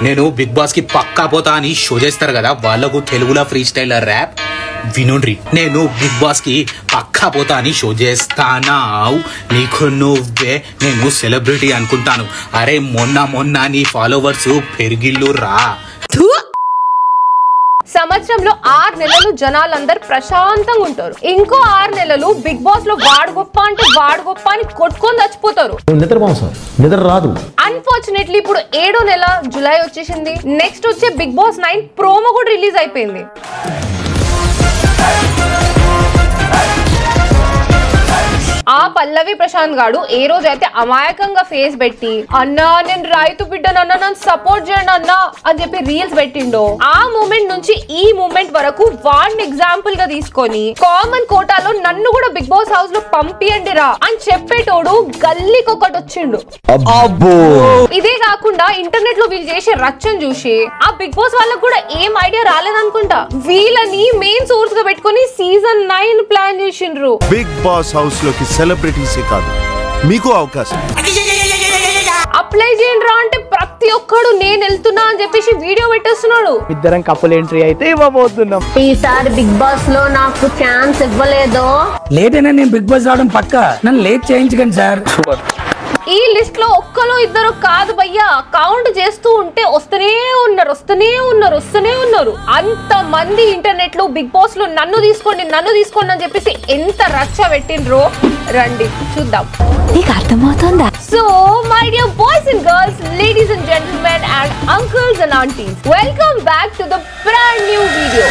నేను big boss కి పక్కా పోతా అని షో చేస్తారు కదా, వాళ్ళకు తెలుగులో ఫ్రీ స్టైల్ ర్యాప్ వినుండ్రి. నేను బిగ్ బాస్ కి పక్కా పోతా అని షో చేస్తానా, నీకు నువ్వే నేను సెలబ్రిటీ అనుకుంటాను. అరే మొన్న నీ ఫాలోవర్స్ పెరిగిల్లు రా. సంవత్సరంలో 6 నెలలు జనాలందరూ ప్రశాంతంగా ఉంటారు. ఇంకో 6 నెలలు బిగ్ బాస్ లో వాడు గొప్ప అంటే వాడు గొప్ప అని కొట్టుకొని చచ్చిపోతారు. నిద్ర రాదు. అన్ఫార్చునేట్లీ ఇప్పుడు 7వ నెల జూలై వచ్చేసింది. నెక్స్ట్ వచ్చే బిగ్ బాస్ 9 ప్రోమో కూడా రిలీజ్ అయిపోయింది. ఆ పల్లవి ప్రశాంత్ గాడు ఏ రోజు అయితే అమాయకంగా ఫేస్ పెట్టి అన్నా నేను రైతు బిడ్డనన్నా నన్ను సపోర్ట్ చేయండి అన్నా అని చెప్పి రీల్స్ పెట్టిండో, ఆ మూమెంట్ నుంచి ఈ మూమెంట్ వరకు వాడిని ఎగ్జాంపుల్ గా తీసుకొని కామన్ కోటాలో నన్ను కూడా బిగ్ బాస్ హౌస్ లో పంపియండి రా అని చెప్పేటోడు గల్లీకి ఒకటి వచ్చిండు. ఇదే కాకుండా ఇంటర్నెట్ లో వీళ్ళు చేసే రచ్చను చూసి ఆ బిగ్ బాస్ వాళ్ళకు కూడా ఏం ఐడియా రాలేదనుకుంటా, వీళ్ళని మెయిన్ సోర్స్ గా పెట్టుకొని సీజన్ 9 ప్లాన్ చేసిండ్రు. బిగ్ బాస్ హౌస్ లోకి సెలబ్రిటీసే కాదు మీకు అవకాశం అప్లై చేయండి రా అంటే ప్రతి ఒక్కడు నేను వెళ్తున్నా అని చెప్పేసి వీడియో పెట్టేస్తున్నాడు. ఇద్దరం కపుల్ ఎంట్రీ అయితే ఇవ్వబోతున్నాం. ఈసారి బిగ్ బాస్ లో నాకు ఛాన్స్ ఇవ్వలేదు. లేట్ అయినా నేను బిగ్ బాస్ రావడం పక్కా, నన్ను లేట్ చేయించకండి సార్. ఈ లిస్ట్ లో ఒక్కరు ఇద్దరు కాదు భయ్యా, కౌంట్ చేస్తూ ఉంటే వస్తూనే ఉన్నారు. అంత మంది ఇంటర్నెట్ లో బిగ్ బాస్ లో నన్ను తీసుకోండి అని చెప్పేసి ఎంత రచ్చ పెట్టిండ్రో రండి చూద్దాం. నీకు అర్థమవుతుందా? So my dear boys and girls, ladies and gentlemen and uncles and aunties, welcome back to the brand new video.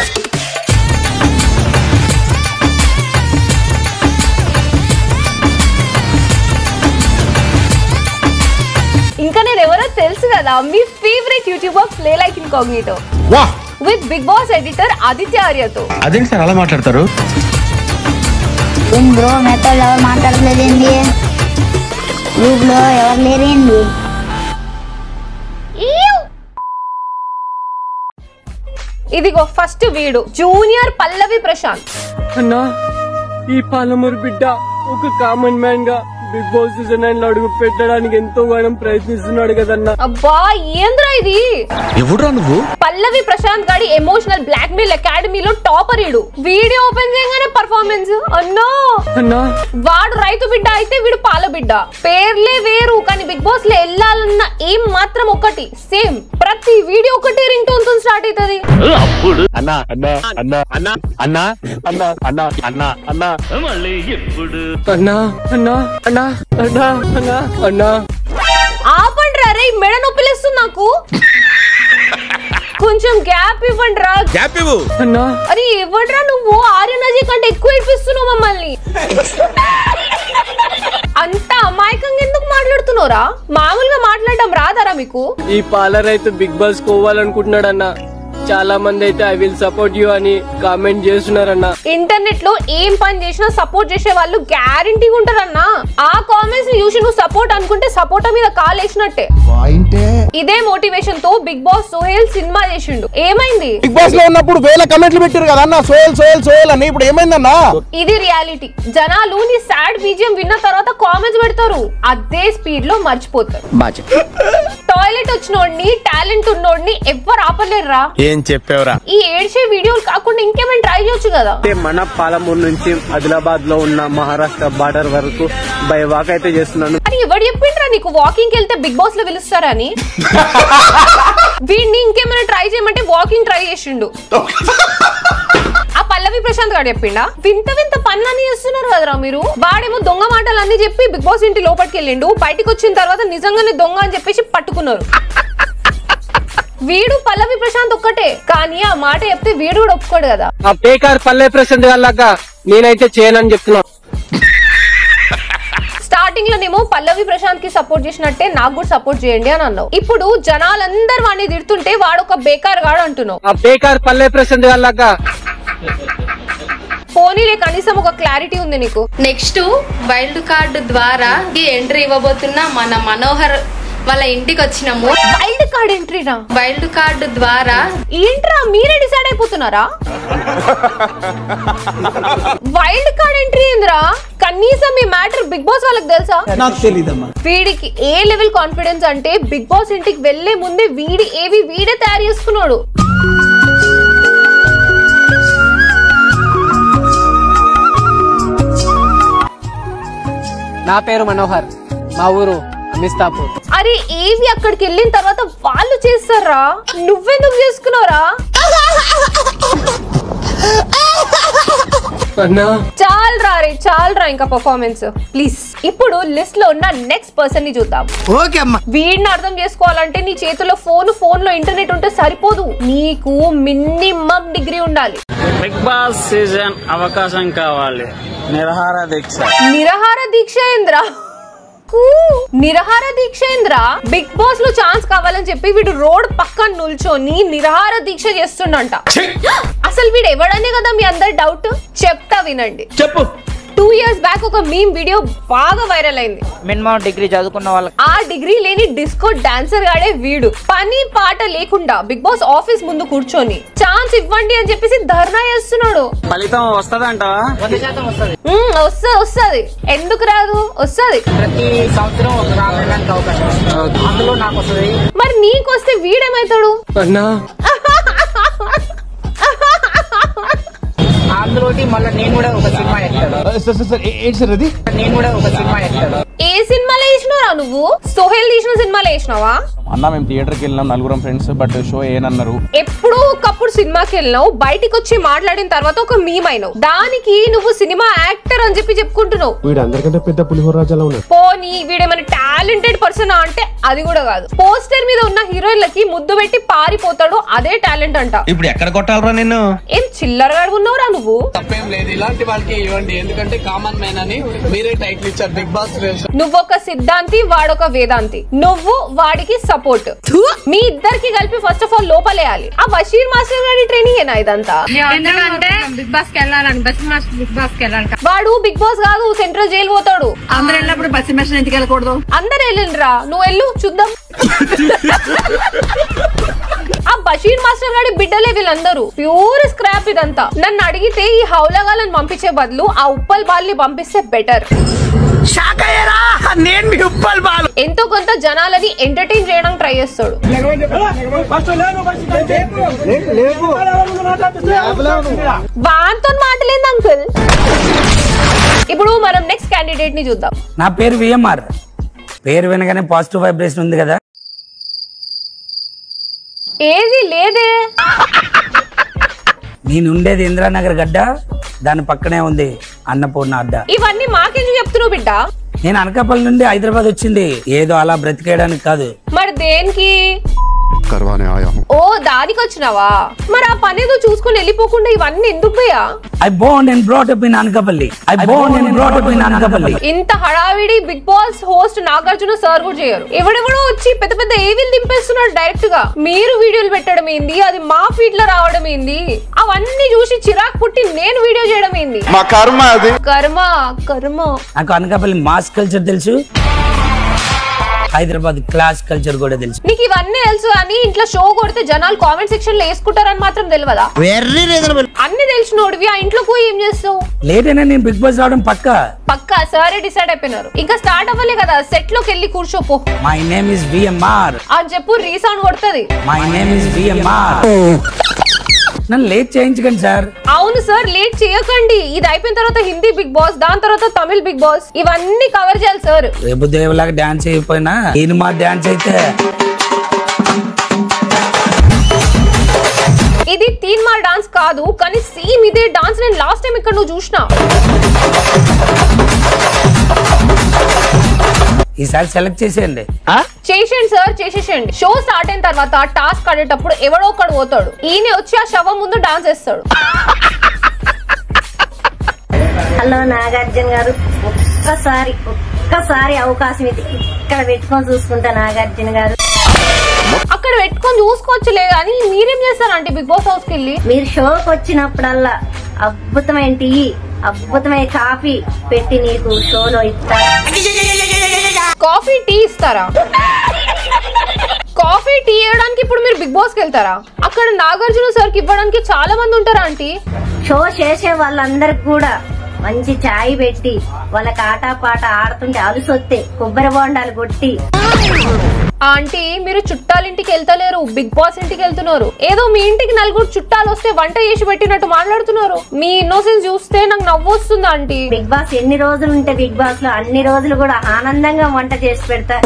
ఇంకా నేను ఎవరో తెలుసు కదా, మీ favourite youtuber play like incognito with Bigg Boss editor Aditya ఆర్యతో. అదేంటి సార్ అలా మాట్లాడతారు? ఏం బ్రో మెతో ఎవరు మాట్లాడలేదేంటి? గ్రూప్ లో ఎవరు లేరేంటి? ఇదిగో ఫస్ట్ వీడు జూనియర్ పల్లవి ప్రశాంత్. అన్నా ఈ పాలమూరు బిడ్డ ఒక కామన్ మ్యాన్ గా బిగ్ బాస్ సీజన్ 9 లో అడుగు పెట్టడానికి ఎంతో గానం ప్రయత్నిస్తున్నాడు కదన్నా. అబ్బా ఏంద్రా ఇది? ఎవడురా నువ్వు? పల్లవి ప్రశాంత్ గాడి ఎమోషనల్ బ్లాక్ మెయిల్ అకాడమీలో టాపర్ ఈడు. వీడియో ఓపెన్ చేయగానే పర్ఫార్మెన్స్ అన్నా వాడు రైతు బిడ్డ అయితే వీడు పాల బిడ్డ. పేర్లే వేరు కానీ బిగ్ బాస్ లో వెళ్ళాలన్న ఏం మాత్రం ఒకటి సేమ్. ప్రతి వీడియో ఒకటి రింగ్ టోన్ తో స్టార్ట్ అవుతుంది. అన్నా అన్నా అన్నా అన్నా అన్నా అన్నా అన్నా అన్నా అన్నా మళ్ళీ ఎప్పుడు అన్నా అన్నా అన్నా అన్నా అన్నా అన్నా ఆపండి రా రే, మెడ నొప్పిలేస్తుంది నాకు. కొంచెం గ్యాప్ ఇవ్వండి రా. గ్యాప్ ఇవ్వు అన్నా. అరే ఇవ్వండిరా, నువ్వు ఆర్యనజీ కంటే ఎక్కువ ఇప్పిస్తున్నావు మమ్మల్ని. అంత అమాయకంగా ఎందుకు మాట్లాడుతున్నారా? మామూలుగా మాట్లాడడం రాదారా మీకు? ఈ పాలర్ అయితే బిగ్ బాస్ పోవాలనుకుంటున్నాడన్నా. చాలా మంది అయితే ఐ విల్ సపోర్ట్ యూ అని కామెంట్ చేస్తున్నారన్నా. ఇంటర్నెట్ లో ఏం పని చేసినా సపోర్ట్ చేసే వాళ్ళు గ్యారంటీగా ఉంటారన్నా. ఆ కామెంట్స్ ని చూసి నువ్వు సపోర్ట్ అనుకుంటే సపోర్ట్ మీద కాల్ వేసినట్టే. ఇదే మోటివేషన్ తో బిగ్ బాస్ సోహెల్ సినిమా చేసిండు. ఏమైంది? బిగ్ బాస్ లో ఉన్నప్పుడు వేల కమెంట్లు పెట్టారు కదా అన్న, సోయల్ అని. ఇప్పుడు ఏమైందన్నా? ఇది రియాలిటీ. జనాలు నీ సాడ్ బీజియం విన్న తర్వాత కామెంట్స్ పెడతారు, అదే స్పీడ్ లో మర్చిపోతారు. టాయిలెట్ వచ్చినోడిని టాలెంట్ ఉన్నోడిని ఎవ్వరు ఆపలేరురా. ఏం చెప్పావురా? ఈ ఏడ్చే వీడియోలు కాకుండా ఇంకేమైనా ట్రై చేయొచ్చు కదా. మన పాలమూరు నుంచి ఆదిలాబాద్ లో ఉన్న మహారాష్ట్ర బార్డర్ వరకు బై వాక్ అయితే చేస్తున్నాను. అని ఎవడు చెప్పిండ్రా నీకు వాకింగ్ వెళ్తే బిగ్ బాస్ లో పిలుస్తారా అని? వీడిని ఇంకేమైనా ట్రై చేయమంటే వాకింగ్ ట్రై చేసిండు. ఆ పల్లవి ప్రశాంత్ గారు చెప్పిండా? వింత పనులన్నీ చేస్తున్నారు కదరా మీరు. వాడేమో దొంగ మాటలు అన్ని చెప్పి బిగ్ బాస్ ఇంటి లోపలికి వెళ్ళిండు. బయటకు వచ్చిన తర్వాత నిజంగానే దొంగ అని చెప్పేసి పట్టుకున్నారు. వీడు పల్లవి ప్రశాంత్ ఒక్కటే, కానీ ఆ మాట చెప్తే వీడు కూడా ఒప్పుకోడు కదా. ఆ బేకార్ పల్లవి ప్రశాంత్ గారిలాగా నేనైతే చేయనని చెప్తున్నా. స్టార్టింగ్ లోనేమో పల్లవి ప్రశాంత్ కి సపోర్ట్ చేసినట్టే నాకు కూడా సపోర్ట్ చేయండి అని అన్నావు. ఇప్పుడు జనాలందరూ వాడిని తిడుతుంటే వాడు ఒక బేకార్ గాడు అంటున్నావు. ఆ బేకార్ పల్లవి ప్రశాంత్ గారిలాగా పోనీలే, కనీసం ఒక క్లారిటీ ఉంది నీకు. నెక్స్ట్ వైల్డ్ కార్డు ద్వారా ఎంట్రీ ఇవ్వబోతున్న మన మనోహర్ వాళ్ళ ఇంటికి వచ్చినాము. వైల్డ్ కార్డ్ ఎంట్రీనా? వైల్డ్ కార్డు ద్వారా. ఏంట్రా మీరే డిసైడ్ అయిపోతున్నారా? వైల్డ్ కార్డ్ ఎంట్రీ ఏంద్రా? కనీసం మీ మ్యాటర్ బిగ్ బాస్ వాళ్ళకి తెలుసా? నాకు తెలీదమ్మా. వీడికి ఏ లెవెల్ కాన్ఫిడెన్స్ అంటే బిగ్ బాస్ ఇంటికి వెళ్లే ముందే వీడే తయారు చేసుకున్నాడు. నా పేరు మనోహర్, మా ఊరు అమిస్తాపూర్. అరే ఏవి అక్కడికి వెళ్ళిన తర్వాత వాళ్ళు చేస్తారా, నువ్వెందుకు చేసుకున్నారా? చాలరా ఇంకా పర్ఫార్మెన్స్ ప్లీజ్. ఇప్పుడు లిస్ట్ లో ఉన్న నెక్స్ట్ పర్సన్ ని చూద్దాం. ఓకే అమ్మా. వీడిని అర్థం చేసుకోవాలంటే నీ చేతిలో ఫోన్ లో ఇంటర్నెట్ ఉంటే సరిపోదు, నీకు మినిమం డిగ్రీ ఉండాలి. బిగ్ బాస్ సీజన్ అవకాశం కావాలి. నిరహార దీక్ష ఏంద్రా? బిగ్ బాస్ లో ఛాన్స్ కావాలని చెప్పి వీడు రోడ్ పక్కన నిల్చొని నిరహార దీక్ష చేస్తుండంట. అసలు వీడు ఎవడనే కదా మీ అందరి డౌట్. చెప్తా వినండి. చెప్పు. 2 years బ్యాక్ ఒక మీమ్ వీడియో బాగా వైరల్ అయింది. మినిమం డిగ్రీ చదువుకున్న వాళ్ళకి ఆ డిగ్రీ లేని డిస్కో డాన్సర్ గాడే వీడు. పని పాట లేకుండా బిగ్ బాస్ ఆఫీస్ ముందు కూర్చొని ఛాన్స్ ఇవ్వండి అని చెప్పేసి ధర్నా చేస్తున్నాడు. ఫలితం వస్తదంటావా? 100% వస్తది. వస్తది. ఎందుకు రాదు? వస్తది. ప్రతి సంవత్సరం ఒక రావడానికి అవకాశం. అందులో నాకు వస్తది. మరి నీకొస్తే వీడేమైతాడు? అందులోటి మళ్ళీ నేను కూడా ఒక సినిమా ఎక్కాను. ఏ సినిమాలో వేసినావురా నువ్వు? సోహెల్ తీసిన సినిమాలో వేసినావా? అన్న మేము థియేటర్కి వెళ్ళినాం నలుగురం ఫ్రెండ్స్, బట్ షో ఏనన్నారు. ఎప్పుడూ ఒకప్పుడు సినిమాకి వెళ్ళినావు, బయటికి వచ్చి మాట్లాడిన తర్వాత ఒక మీమ్ అయినావు, దానికి నువ్వు సినిమా యాక్టర్ అని చెప్పి చెప్పుకుంటున్నావు. వీడందరికంటే పెద్ద పులిహోర రాజాలా ఉన్నాడు. పోనీ వీడేమైనా టాలెంటెడ్ పర్సన్ అంటే అది కూడా కాదు. పోస్టర్ మీద ఉన్న హీరోయిన్లకి ముద్దు పెట్టి పారిపోతాడు, అదే టాలెంట్ అంట. ఇప్పుడు ఎక్కడ కొట్టాలరా నిన్ను? ఏం చిల్లరగా ఉన్నావురా నువ్వు? తప్పేం లేదు, ఇలాంటి వాళ్ళకి ఇవ్వండి, ఎందుకంటే కామన్ మ్యాన్ అని మీరే టైటిల్ ఇచ్చారు బిగ్ బాస్. నువ్వొక సిద్ధాంతి, వాడొక వేదాంతి, నువ్వు వాడికి సపోర్ట్. మీ ఇద్దరికి కలిపి ఫస్ట్ ఆఫ్ ఆల్ లోపలేయాలి. ఆ బషీర్ మాస్టర్ గారి ట్రైనింగ్ ఏనా ఇదంతా? ఎందుకంటే బిగ్ బాస్ కి వెళ్ళాలని, బస్సు మాస్టర్ బిగ్ బాస్ కి వెళ్ళాలి. వాడు బిగ్ బాస్ కాదు, సెంట్రల్ జైలు పోతాడు. అందరు వెళ్ళినప్పుడు బస్సు మాస్టర్ ఎందుకు వెళ్ళకూడదు? అందరు వెళ్ళిండ్రా, నువ్వు వెళ్ళు చూద్దాం. ఆ బషీర్ మాస్టర్ గారి బిడ్డలే వీళ్ళందరూ, ప్యూర్ స్క్రాప్ ఇదంతా. నన్ను అడిగితే ఈ హౌలగాలను పంపించే బదులు ఆ ఉప్పల్ బాల్ని పంపిస్తే బెటర్. ఎంతో కొంత జనాలని ఎంటర్టైన్ చేయడానికి ట్రై చేస్తాడు. వాంతో మాటలేదు అంకుల్. ఇప్పుడు మనం నెక్స్ట్ క్యాండిడేట్ ని చూద్దాం. నా పేరు విఎంఆర్. పేరు వినగానే పాజిటివ్ వైబ్రేషన్ ఉంది కదా. ఏది లేదే. నేనుండేది ఇంద్రానగర్ గడ్డ, దాని పక్కనే ఉంది అన్నపూర్ణ అడ్డ. ఇవన్నీ మాకెందుకు చెప్తున్నావు బిడ్డ? నేను అనకాపల్లి నుండి హైదరాబాద్ వచ్చింది ఏదో అలా బ్రతికేయడానికి కాదు. మరి దేనికి? ఓ దానికి వచ్చినావా? మరి ఆ పని ఏదో చూసుకుని వెళ్ళిపోకుండా ఇవన్నీ ఎందుకు పోయా? I born and brought up in Anakapalli. ఇంత హడావిడి Bigg Boss host Nagarjuna sir కూడా చేయరు. ఎవడెవడో వచ్చి పెద్ద పెద్ద ఏవిలు దింపేస్తున్నారు డైరెక్ట్ గా. మీరు వీడియోలు పెట్టడం ఏంది, అది మా ఫీడ్ లో రావడం ఏంది, అవన్నీ చూసి చిరాకు పుట్టి నేను వీడియో చేయడం ఏంది? కర్మ. నాకు అనకాపల్లి మాస్ కల్చర్ తెలుసు, హైదరాబాద్ క్లాస్ కల్చర్ కూడా తెలుసు. నీకు ఇవన్నీ తెలుసు అని ఇంట్లో షో కొడితే జనాలు కామెంట్ సెక్షన్ లో వేసుకుంటారని మాత్రం తెలియదా? అన్ని తెలిసినోడివి ఆ ఇంట్లో పోయి ఏం చేస్తావు? లేదైనా నేను బిగ్ బాస్ రావడం పక్కా సరే డిసైడ్ అయిపోయినారు. ఇంకా స్టార్ట్ అవ్వలే కదా, సెట్ లోకి వెళ్ళి కూర్చోపో. మై నేమ్ ఇస్ విఎంఆర్ అని చెప్పు, రీసౌండ్ కొడుతుంది. My name is VMR. నన్ను లేట్ చేయించకండి సార్. అవును సార్, లేట్ చేయకండి. ఇది అయిపోయిన తర్వాత హిందీ బిగ్ బాస్, దాని తర్వాత తమిళ బిగ్ బాస్, ఇవన్నీ కవర్ చేయాలి సార్. రేపు దేవులాగా డాన్స్ అయిపోయినా నేను మా డాన్స్ అయితే ఇది 3 మార్ డాన్స్ కాదు, కానీ సేమ్ ఇదే డాన్స్ నేను లాస్ట్ టైం ఇక్కడ నువ్వు చూసినా. ఈసారి సెలెక్ట్ చేసేయండి. చేసేయండి సార్, చేసేసేయండి. షో స్టార్ట్ అయిన తర్వాత టాస్క్ ఆడేటప్పుడు ఎవడో ఒకడు పోతాడు, ఈయన వచ్చి ఆ శవం ముందు డాన్స్ చేస్తాడు. హలో నాగార్జున గారు, ఒక్కసారి అవకాశం ఇది ఇక్కడ పెట్టుకొని చూసుకుంటా. నాగార్జున గారు అక్కడ పెట్టుకొని చూసుకోవచ్చులే, కానీ మీరేం చేస్తారంటే బిగ్ బాస్ హౌస్ కి వెళ్ళి మీరు షోకి వచ్చినప్పుడల్లా అద్భుతమైన టీ, అద్భుతమైన కాఫీ పెట్టి నీకు షోలో ఇస్తా. కాఫీ టీ ఇస్తారా? కాఫీ టీ ఇవ్వడానికి ఇప్పుడు మీరు బిగ్ బాస్ కి వెళ్తారా? అక్కడ నాగార్జున సార్ కి ఇవ్వడానికి చాలా మంది ఉంటారా ఆంటీ? షో చేసే వాళ్ళందరికి కూడా మంచి చాయ్ పెట్టి వాళ్ళకి ఆట పాట ఆడుతుంటే అలుసొత్తే కొబ్బరి బొండాలు కొట్టి. ఆంటీ మీరు చుట్టాలింటికి వెళ్తలేరు, బిగ్ బాస్ ఇంటికి వెళ్తున్నారు. ఏదో మీ ఇంటికి నలుగురు చుట్టాలు వస్తే వంట చేసి పెట్టినట్టు మాట్లాడుతున్నారు. మీ ఇన్నోసెన్స్ చూస్తే నాకు నవ్వు వస్తుంది ఆంటీ. బిగ్ బాస్ ఎన్ని రోజులు ఉంటే బిగ్ బాస్ లో అన్ని రోజులు కూడా ఆనందంగా వంట చేసి పెడతా.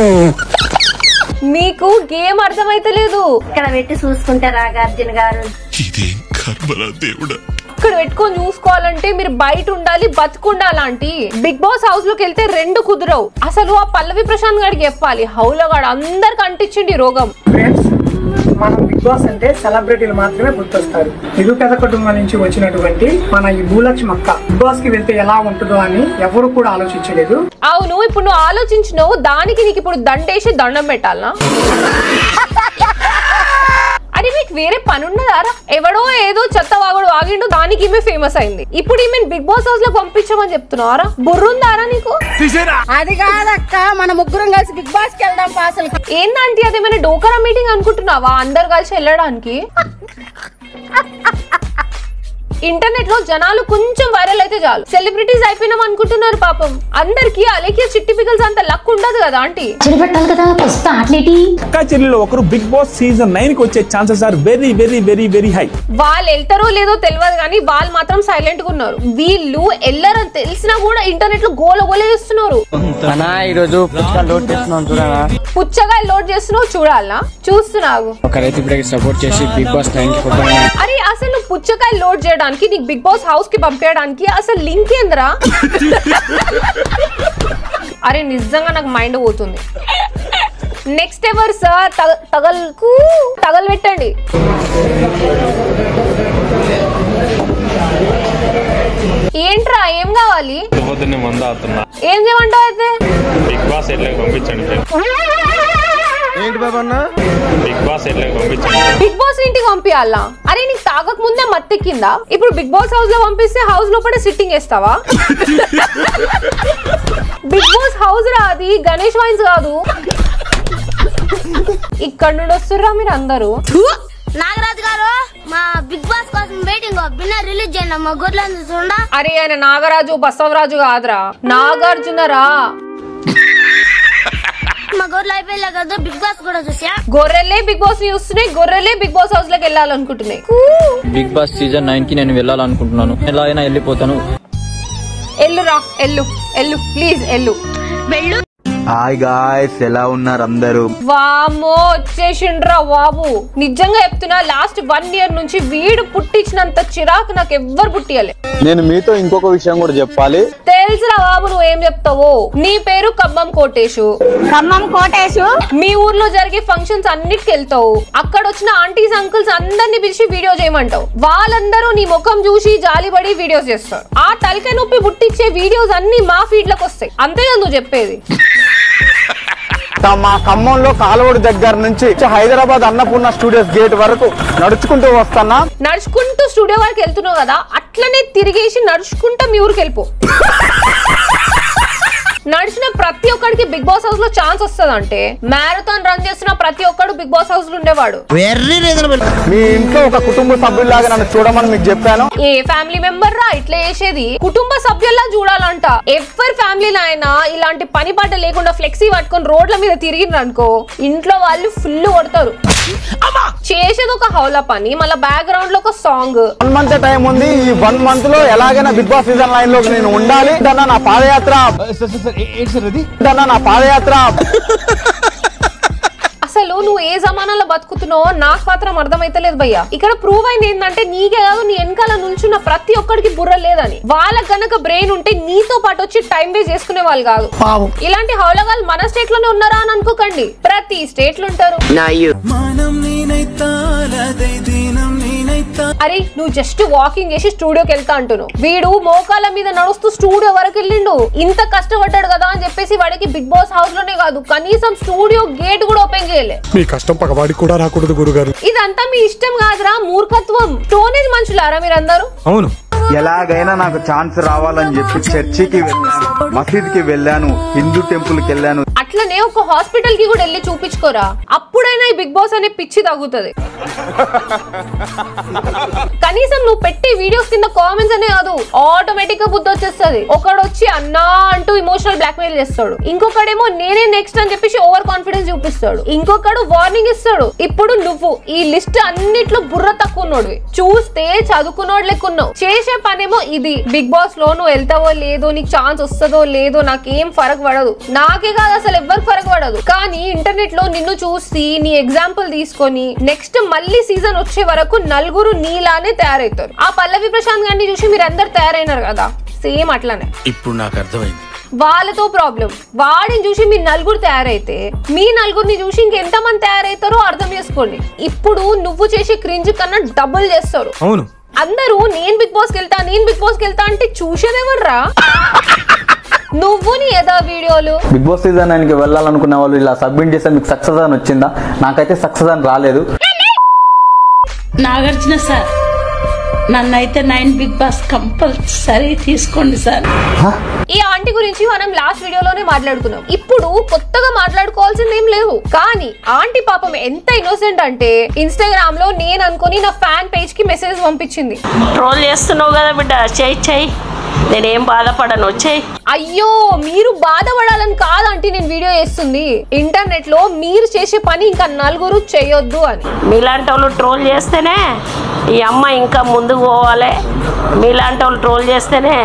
మీకు గేమ్ అర్థమైతలేదు. ఇక్కడ పెట్టి చూసుకుంటే నాగార్జున గారు ఇక్కడ పెట్టుకొని చూసుకోవాలంటే మీరు బయట ఉండాలి, బతుకుండాలి ఆంటీ. బిగ్ బాస్ హౌస్ లోకి వెళ్తే రెండు కుదరవు. అసలు ఆ పల్లవి ప్రశాంత్ గారికి చెప్పాలి, హౌలో గాడు అందరికి అంటించింది రోగం. మనం బిగ్ బాస్ అంటే సెలబ్రిటీలు మాత్రమే గుర్తొస్తారు. నిరుపేద కుటుంబం నుంచి వచ్చినటువంటి మన ఈ భూలక్ష్మి అక్క బిగ్ బాస్ కి వెళ్తే ఎలా ఉంటుందో అని ఎవరు కూడా ఆలోచించలేదు. అవును, ఇప్పుడు నువ్వు ఆలోచించినావు, దానికి నీకు ఇప్పుడు దండేసి దండం పెట్టాలనా? అరే మీకు వేరే పని ఉన్నదారా? ఎవడో ఏదో చెత్త వాగుడు వాగిండు, దానికి ఈమె ఫేమస్ అయింది. ఇప్పుడు ఈమె బిగ్ బాస్ హౌస్ లో పంపించమని చెప్తున్నారా? బుర్రుందారా నీకు? అది కాదక్క, మన ముగ్గురం కలిసి బిగ్ బాస్ కి వెళ్దాం. అసలు ఏందంటే అదేమైనా డోకరా మీటింగ్ అనుకుంటున్నావా అందరు కలిసి వెళ్ళడానికి? ఇంటర్నెట్ లో జనాలు కొంచెం వైరల్ అయితే చాలు సెలబ్రిటీస్ అయిపోయినాం అనుకుంటున్నారు. పాపం అందరికి అలేఖ్య చిట్టి పికల్స్ అంత లక్ ఉండదు కదా ఆంటీ. అక్క చెల్లెలు ఒకరు బిగ్ బాస్ సీజన్ 9 కి వచ్చే chances are very very very very high. వాళ్ళు వెళ్తారో లేదో తెలియదు కానీ వాళ్ళు మాత్రం సైలెంట్ గా ఉన్నారు. వీళ్ళు వెళ్ళరని తెలిసినా కూడా ఇంటర్నెట్ లో గోల గోల చేస్తున్నారు. పుచ్చగా లోడ్ చేస్తున్నావు చూడాలనా? చూస్తున్నావు. అరే అసలు నువ్వు పుచ్చకాయ లోడ్ చేయడానికి నీకు బిగ్ బాస్ హౌస్ కి పంపించడానికి అసలు లింక్ ఏంద్రా? అరే నిజంగా నాకు మైండ్ పోతుంది. నెక్స్ట్ ఎవరు సార్? తగలు పెట్టండి. ఏంట్రా ఏం కావాలి? ఏం చేయమంటావు అయితే? బిగ్ బాస్ బిగ్ బాస్ ఇంటికి పంపించాలా? అరే నీకు తాగక ముందే మత్తెక్కిందా? ఇప్పుడు బిగ్ బాస్ హౌస్ లో పంపిస్తే హౌస్ లోపల సిట్టింగ్ వేస్తావా? బిగ్ బాస్ హౌస్ రా, అది గణేష్ వైన్స్ కాదు. ఇక్కడ నుండి వస్తుర్రా మీరు అందరూ. నాగరాజు గారు మా బిగ్ బాస్ కోసం వెయిటింగ్, బిన్నర్ రిలీజ్ చేయండి మా గొర్రెలను చూడ. అరే ఆయన నాగరాజు బసవరాజు కాదురా, నాగార్జునరా. మా గొర్రెలు అయిపోయలే కదా బిగ్ బాస్ కూడా చూసా. గొర్రెలే బిగ్ బాస్ చూస్తున్నాయి, గొర్రెలే బిగ్ బాస్ హౌస్ లోకి వెళ్ళాలనుకుంటున్నాయి. బిగ్ బాస్ సీజన్ 9 కి నేను వెళ్ళాలనుకుంటున్నాను. ఎలా అయినా వెళ్ళిపోతాను. ఎల్లురా, ఎల్లు ఎల్లు ప్లీజ్ ఎల్లు వెళ్ళు. హాయ్ గాయ్స్, ఎలా ఉన్నారు అందరూ? వామ్మో వచ్చేసిండ్రా బాబు. నిజంగా చెప్తున్నా, లాస్ట్ 1 year నుంచి వీడు పుట్టించినంత చిరాకు నాకు ఎవ్వరు పుట్టియలే. నేను మీతో ఇంకొక విషయం కూడా చెప్పాలి. తెలుసురా బాబు నువ్వేం చెప్తావో. నీ పేరు ఖమ్మం కోటేశు. మీ ఊర్లో జరిగే ఫంక్షన్స్ అన్నిటికి వెళ్తావు. అక్కడ వచ్చిన ఆంటీస్ అంకుల్స్ అందరినీ పిలిచి వీడియో చేయమంటావు. వాళ్ళందరూ నీ ముఖం చూసి జాలిపడి వీడియోస్ చేస్తారు. ఆ తలకాయ నొప్పి పుట్టించే వీడియోస్ అన్ని మా ఫీడ్ లకు వస్తాయి. అంతేగా నువ్వు చెప్పేది? మా ఖమ్మంలో కాలువడి దగ్గర నుంచి హైదరాబాద్ అన్నపూర్ణ స్టూడియోస్ గేట్ వరకు నడుచుకుంటూ వస్తానా. నడుచుకుంటూ స్టూడియో వరకు వెళ్తున్నావు కదా, అట్లనే తిరిగేసి నడుచుకుంటూ మీ ఊరికి వెళ్ళిపో. నడిచిన ప్రతి ఒక్కడికి బిగ్ బాస్ హౌస్ లో ఛాన్స్ వస్తుంది. అంటే మ్యారథాన్ రన్ చేస్తున్న ప్రతి ఒక్కడు బిగ్ బాస్ హౌస్ లో ఉండేవాడు. మీ ఇంట్లో ఒక కుటుంబ సభ్యుల్లాగా నన్ను చూడమని మీకు చెప్పాను. ఏ ఫ్యామిలీ మెంబర్ రా ఇట్లా చేసేది? కుటుంబ సభ్యుల్లా చూడాలంట. ఎవరి ఫ్యామిలీలో అయినా ఇలాంటి పని పాట లేకుండా ఫ్లెక్సీ పట్టుకొని రోడ్ల మీద తిరిగిన అనుకో, ఇంట్లో వాళ్ళు ఫుల్ కొడతారు. చేసేది ఒక హౌల పని, మళ్ళీ బ్యాక్గ్రౌండ్ లో ఒక సాంగ్. 1 month టైం ఉంది. ఈ 1 month లో ఎలాగైనా బిగ్ బాస్ సీజన్ 9 లో నేను ఉండాలి. నా పాదయాత్ర అసలు నువ్వు ఏ జమానాలో బతుకుతున్నావో నాకు మాత్రం అర్థమైతలేదు భయ్యా. ఇక్కడ ప్రూవ్ అయింది ఏంటంటే నీకే కాదు, నీ వెనకాల నుంచున్న ప్రతి ఒక్కడికి బుర్ర లేదని. వాళ్ళకి గనక బ్రెయిన్ ఉంటే నీతో పాటు వచ్చి టైం వేస్ట్ చేసుకునే వాళ్ళు కాదు. ఇలాంటి హౌలగాళ్ళు మన స్టేట్ లోనే ఉన్నారా అని అనుకోకండి, ప్రతి స్టేట్ లో ఉంటారు. అరే నువ్వు జస్ట్ వాకింగ్ చేసి స్టూడియోకి వెళ్తా అంటున్నావు. వీడు మోకాల మీద నడుస్తూ స్టూడియో వరకు వెళ్ళిండు. ఇంత కష్టపడ్డాడు కదా అని చెప్పేసి వాడికి బిగ్ బాస్ హౌస్ లోనే కాదు, కనీసం స్టూడియో గేట్ కూడా ఓపెన్ చేయలే. మీ కష్టం పగవాడికి కూడా రాకూడదు గురుగారు. ఇదంతా మీ ఇష్టం కాదురా, మూర్ఖత్వం. స్టోనేజ్ మనుషులారా మీరందరూ? అవును. ఎలాగైనా నాకు ఛాన్స్ రావాలని చెప్పి చర్చికి వెళ్ళాను, మసీద్ కి వెళ్ళాను, హిందూ టెంపుల్ కి వెళ్ళాను. అట్లనే ఒక హాస్పిటల్ కి కూడా వెళ్ళి చూపించుకోరా, అప్పుడైనా ఈ బిగ్ బాస్ అనే పిచ్చి తగ్గుతుంది. కనీసం నువ్వు పెట్టే వీడియోస్ కింద కామెంట్స్ అనే కాదు, ఆటోమేటిక్ గా బుద్ధి వచ్చేస్తుంది. ఒకడు వచ్చి అన్నా అంటూ ఇమోషనల్ బ్లాక్ మెయిల్ చేస్తాడు, ఇంకొకడేమో నేనే నెక్స్ట్ అని చెప్పేసి ఓవర్ కాన్ఫిడెన్స్ చూపిస్తాడు, ఇంకొకడు వార్నింగ్ ఇస్తాడు. ఇప్పుడు నువ్వు ఈ లిస్ట్ అన్నిట్లో బుర్ర తక్కువ ఉన్నోడివి, చూస్తే చదువుకున్నోడు లెక్కున్నావు, చేసే పనేమో ఇది. బిగ్ బాస్ లో నువ్వు వెళ్తావో లేదో, నీకు ఛాన్స్ వస్తుందో లేదో నాకేం ఫరక్ పడదు, నాకే కాదు అసలు ఎవ్వరికి ఫరక్ పడదు. కానీ ఇంటర్నెట్ లో నిన్ను చూసి నీ ఎగ్జాంపుల్ తీసుకొని నెక్స్ట్ మళ్ళీ సీజన్ వచ్చే వరకు నలుగురు నీలానే తయారవుతారు. ఆ పల్లవి ప్రశాంత్ గారిని చూసి మీరు అందరు తయారైనారు కదా, సేమ్ అట్లానే ఇప్పుడు నాకు అర్థమైంది. వాళ్ళతో ప్రాబ్లం, వాడిని చూసి మీ నలుగురు తయారైతే మీ నలుగురిని చూసి ఇంకెంత మంది తయారైతారో అర్థం చేసుకోండి. ఇప్పుడు నువ్వు చేసే క్రింజ్ కన్నా డబుల్ చేస్తారు. అవును, అందరూ నేను బిగ్ బాస్ కి వెళ్తా, నేను బిగ్ బాస్ కి వెళ్తా అంటే చూసేదేవర్రా? నువ్వు నీ ఏదో వీడియోలు. బిగ్ బాస్ సీజన్ 9 కి వెళ్ళాలనుకున్న వాళ్ళు ఇలా సబ్మిట్ చేస్తే మీకు సక్సెస్ అని వచ్చిందా? నాకైతే సక్సెస్ అని రాలేదు. నాగార్జున సార్, నన్నైతే 9 బిగ్ బాస్ కంపల్సరీ తీసుకోండి సార్. ఈ ఆంటీ గురించి మనం లాస్ట్ వీడియోలోనే మాట్లాడుకున్నాం, ఇప్పుడు కొత్తగా మాట్లాడుకోవాల్సింది ఏం లేదు. కానీ ఆంటీ పాపం ఎంత ఇన్నోసెంట్ అంటే ఇన్స్టాగ్రామ్ లో నేను అనుకుని నా ఫ్యాన్ పేజ్ కి మెసేజ్ పంపించింది. ట్రోల్ చేస్తున్నావు కదా బిడ్డ, చెయ్యి నేనేం బాధపడను, వచ్చేయి. అయ్యో, మీరు బాధపడాలని కాదంటే నేను వీడియో చేస్తుంది, ఇంటర్నెట్ లో మీరు చేసే పని ఇంకా నలుగురు చేయొద్దు అని. మీలాంటి వాళ్ళు ట్రోల్ చేస్తేనే ఈ అమ్మ ఇంకా ముందుకు పోవాలి, మీలాంటి వాళ్ళు ట్రోల్ చేస్తేనే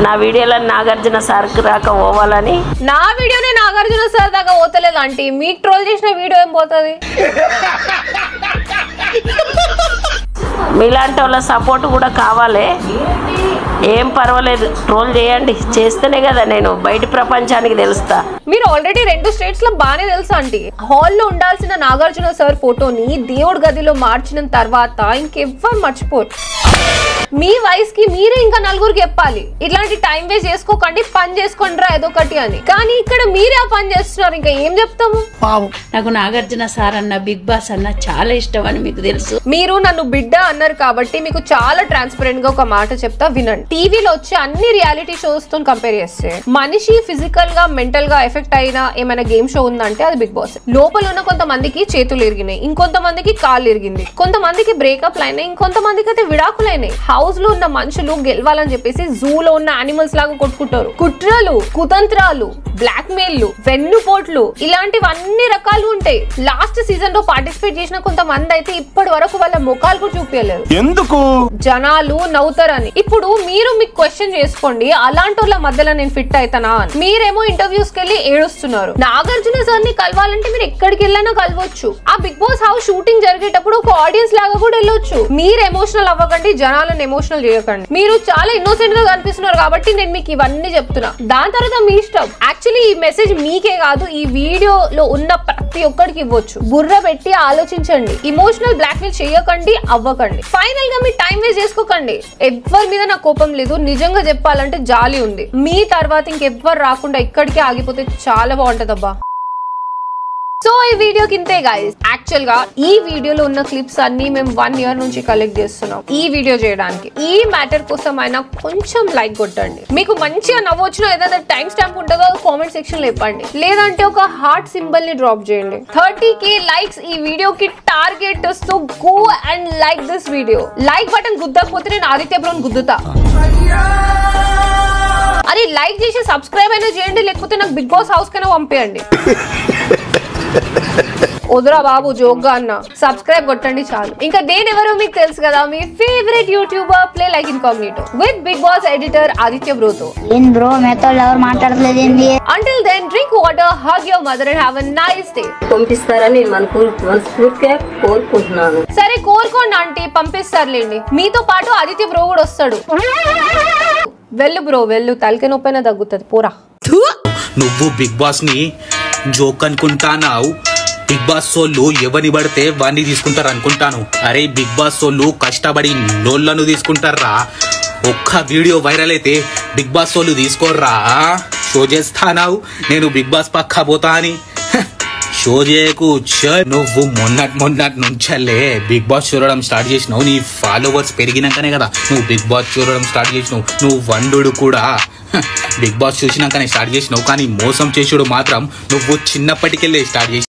నా వీడియోలో నాగార్జున సార్కి రాక పోవాలని. నా వీడియోనే నాగార్జున సార్ దాకా పోతలేదు ఆంటీ, మీకు ట్రోల్ చేసిన వీడియో ఏం పోతుంది? మీలాంటి వాళ్ళ సపోర్ట్ కూడా కావాలి, ఏం పర్వాలేదు, ట్రోల్ చేయండి, చేస్తేనే కదా నేను బయట ప్రపంచానికి తెలుస్తా. మీరు ఆల్రెడీ 2 స్టేట్స్ లో బానే తెలుసా ఆంటీ. హాల్లో ఉండాల్సిన నాగార్జున సార్ ఫోటోని దేవుడి గదిలో మార్చిన తర్వాత ఇంకెవ్వరు మర్చిపోరు. మీ వయసుకి మీరే ఇంకా నలుగురికి చెప్పాలి, ఇట్లాంటి టైం వేస్ట్ చేసుకోకండి, పని చేసుకోండి రా ఏదో ఒకటి అని. కానీ ఇక్కడ మీరే ఆ పని చేస్తున్నారు, ఇంకా ఏం చెప్తాము? నాకు నాగార్జున సార్ అన్న, బిగ్ బాస్ అన్న చాలా ఇష్టం అని మీకు తెలుసు. మీరు నన్ను బిడ్డ అన్నారు కాబట్టి మీకు చాలా ట్రాన్స్పరెంట్ గా ఒక మాట చెప్తా, వినండి. టీవీలో వచ్చే అన్ని రియాలిటీ షోస్ తో కంపేర్ చేస్తే మనిషి ఫిజికల్ గా మెంటల్ గా ఎఫెక్ట్ అయిన ఏమైనా గేమ్ షో ఉందంటే అది బిగ్ బాస్. లోపల ఉన్న కొంతమందికి చేతులు ఇరిగినాయి, ఇంకొంతమందికి కాళ్ళు ఇరిగింది, కొంతమందికి బ్రేకప్ అయినాయి, ఇంకొంతమందికి అయితే విడాకులైనాయి. హౌస్ లో ఉన్న మనుషులు గెలవాలని చెప్పేసి జూలో ఉన్న యానిమల్స్ లాగా కొట్టుకుంటారు. కుట్రలు, కుతంత్రాలు, బ్లాక్ మెయిల్, వెన్నుపోట్లు, ఇలాంటివన్నీ రకాలు ఉంటాయి. లాస్ట్ సీజన్ లో పార్టిసిపేట్ చేసిన కొంతమంది అయితే ఇప్పటి వరకు వాళ్ళ ముఖాలు కూడా చూపించలేదు, ఎందుకు? జనాలు నవ్వుతారని. ఇప్పుడు మీరు మీకు క్వశ్చన్ చేసుకోండి, అలాంటి వాళ్ళ మధ్యలో నేను ఫిట్ అవుతానా అని. మీరేమో ఇంటర్వ్యూస్ కి వెళ్ళి ఏడుస్తున్నారు. నాగార్జున సార్ ని కలవాలంటే మీరు ఎక్కడికి వెళ్ళినా కలవచ్చు. ఆ బిగ్ బాస్ హౌస్ షూటింగ్ జరిగేటప్పుడు ఒక ఆడియన్స్ లాగా కూడా వెళ్ళొచ్చు. మీరు ఎమోషనల్ అవ్వకండి, జనాలను ఎమోషనల్ చేయకండి. మీరు చాలా ఇన్నోసెంట్ గా కనిపిస్తున్నారు కాబట్టి నేను మీకు ఇవన్నీ చెప్తున్నా, దాని తర్వాత మీ ఇష్టం. యాక్చువల్లీ ఈ మెసేజ్ మీకే కాదు, ఈ వీడియోలో ఉన్న ప్రతి ఒక్కరికి ఇవ్వచ్చు. బుర్ర పెట్టి ఆలోచించండి, ఇమోషనల్ బ్లాక్ మెయిల్ చేయకండి, అవ్వకండి. ఫైనల్ గా మీ టైం వేస్ట్ చేసుకోకండి. ఎవ్వరి మీద నాకు కోపం లేదు, నిజంగా చెప్పాలంటే జాలి ఉంది. మీ తర్వాత ఇంకెవ్వరు రాకుండా ఇక్కడికే ఆగిపోతే చాలా బాగుంటది అబ్బా. సో ఈ వీడియో కింతే గైస్, యాక్చువల్ గా ఈ వీడియోలో ఉన్న క్లిప్స్ అన్ని మేము 1 year నుంచి కలెక్ట్ చేస్తున్నాం ఈ వీడియో చేయడానికి. ఈ మ్యాటర్ కోసం అయినా కొంచెం లైక్ కొట్టండి. మీకు మంచిగా నవ్వొచ్చిన ఏదైనా టైం స్టాంప్ ఉంటుందో కామెంట్ సెక్షన్ లో చెప్పండి, లేదంటే ఒక హార్ట్ సింబల్ ని డ్రాప్ చేయండి. 30k లైక్స్ ఈ వీడియోకి target. So go and like this video. Like button గుద్దకపోతే నేను ఆదిత్య బ్రోని గుద్దుతా. అరే లైక్ చేసి సబ్స్క్రైబ్ అయినా చేయండి, లేకపోతే నాకు బిగ్ బాస్ హౌస్ కైనా పంపేయండి. వదురా బాబు జోక్గా అన్న, సబ్స్క్రైబ్ కొట్టండి చాలు. ఇంకా నేనెవరో మీకు తెలుసు కదా, మీ favourite youtuber play like incognito with Bigg Boss editor Aditya బ్రోతో. ఏం బ్రో మీతో ఎవరు మాట్లాడలేదు ఏంది? Until then, drink water, hug your mother and have a nice day. పంపిస్తారని మనస్ఫూర్తిగా కోరుకుంటున్నాను. సరే కోరుకోండి ఆంటీ, పంపిస్తారులేండి. మీతో పాటు ఆదిత్య బ్రో కూడా వస్తాడు. వెళ్ళు బ్రో వెళ్ళు, తలకి నొప్పైనా తగ్గుతుంది పోరా. నువ్వు బిగ్ బాస్ ని జోక్ అనుకుంటానావు. బిగ్ బాస్ సోళ్ళు ఎవరిని పడితే వాడిని తీసుకుంటారు అనుకుంటాను. అరే బిగ్ బాస్ సోళ్ళు కష్టపడి నోళ్లను తీసుకుంటారా. ఒక్క వీడియో వైరల్ అయితే బిగ్ బాస్ సోళ్ళు తీసుకోర్రా. షో చేస్తానావు నేను బిగ్ బాస్ పక్కా పోతా అని. షో చేయకు. నువ్వు మొన్నటి నుంచల్లే బిగ్ బాస్ చూడడం స్టార్ట్ చేసినావు. నీ ఫాలోవర్స్ పెరిగినాకనే కదా నువ్వు బిగ్ బాస్ చూడడం స్టార్ట్ చేసినావు. నువ్వు వండు కూడా బిగ్ బాస్ చూసినాకనే స్టార్ట్ చేసినావు. కానీ మోసం చేసుడు మాత్రం నువ్వు చిన్నప్పటికెళ్ళే స్టార్ట్ చేసి